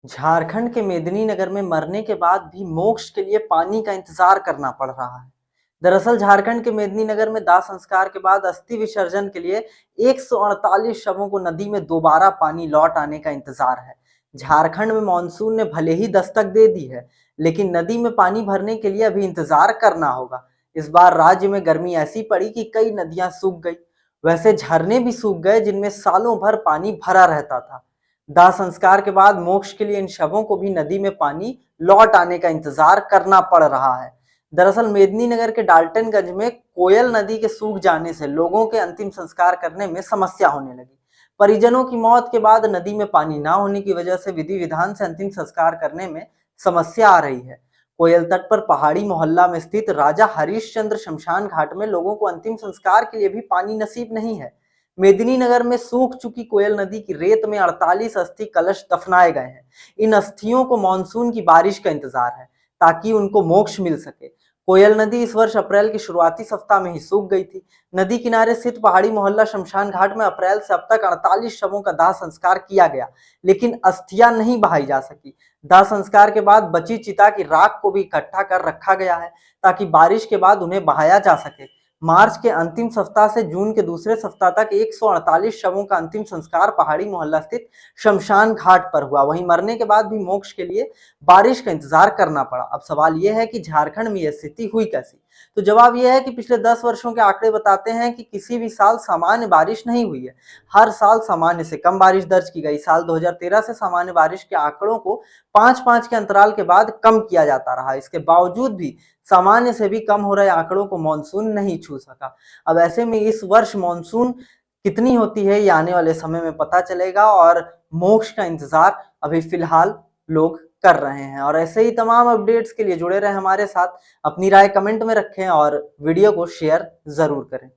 झारखंड के मेदिनीनगर में मरने के बाद भी मोक्ष के लिए पानी का इंतजार करना पड़ रहा है। दरअसल झारखंड के मेदिनीनगर में दाह संस्कार के बाद अस्थि विसर्जन के लिए 148 शवों को नदी में दोबारा पानी लौट आने का इंतजार है। झारखंड में मानसून ने भले ही दस्तक दे दी है, लेकिन नदी में पानी भरने के लिए अभी इंतजार करना होगा। इस बार राज्य में गर्मी ऐसी पड़ी कि कई नदियां सूख गई। वैसे झरने भी सूख गए जिनमें सालों भर पानी भरा रहता था। दाह संस्कार के बाद मोक्ष के लिए इन शवों को भी नदी में पानी लौट आने का इंतजार करना पड़ रहा है। दरअसल मेदिनीनगर के डाल्टनगंज में कोयल नदी के सूख जाने से लोगों के अंतिम संस्कार करने में समस्या होने लगी। परिजनों की मौत के बाद नदी में पानी ना होने की वजह से विधि विधान से अंतिम संस्कार करने में समस्या आ रही है। कोयल तट पर पहाड़ी मोहल्ला में स्थित राजा हरिश्चंद्र शमशान घाट में लोगों को अंतिम संस्कार के लिए भी पानी नसीब नहीं है। मेदिनीनगर में सूख चुकी कोयल नदी की रेत में 48 अस्थि कलश दफनाए गए हैं। इन अस्थियों को मानसून की बारिश का इंतजार है ताकि उनको मोक्ष मिल सके। कोयल नदी इस वर्ष अप्रैल के शुरुआती सप्ताह में ही सूख गई थी। नदी किनारे स्थित पहाड़ी मोहल्ला शमशान घाट में अप्रैल से अब तक 48 शवों का दाह संस्कार किया गया, लेकिन अस्थियां नहीं बहाई जा सकी। दाह संस्कार के बाद बची चिता की राख को भी इकट्ठा कर रखा गया है ताकि बारिश के बाद उन्हें बहाया जा सके। मार्च के अंतिम सप्ताह से जून के दूसरे सप्ताह तक 148 शवों का अंतिम संस्कार पहाड़ी मोहल्ला स्थित शमशान घाट पर हुआ। वहीं मरने के बाद भी मोक्ष के लिए बारिश का इंतजार करना पड़ा। अब सवाल यह है कि झारखंड में यह स्थिति हुई कैसी? तो जवाब यह है कि पिछले 10 वर्षों के आंकड़े बताते हैं कि किसी भी साल सामान्य बारिश नहीं हुई है। हर साल सामान्य से कम बारिश दर्ज की गई। साल 2013 से सामान्य बारिश के आंकड़ों को 5-5 के अंतराल के बाद कम किया जाता रहा। इसके बावजूद भी सामान्य से भी कम हो रहे आंकड़ों को मानसून नहीं छू सका। अब ऐसे में इस वर्ष मानसून कितनी होती है ये आने वाले समय में पता चलेगा और मोक्ष का इंतजार अभी फिलहाल लोग कर रहे हैं। और ऐसे ही तमाम अपडेट्स के लिए जुड़े रहे हमारे साथ। अपनी राय कमेंट में रखें और वीडियो को शेयर जरूर करें।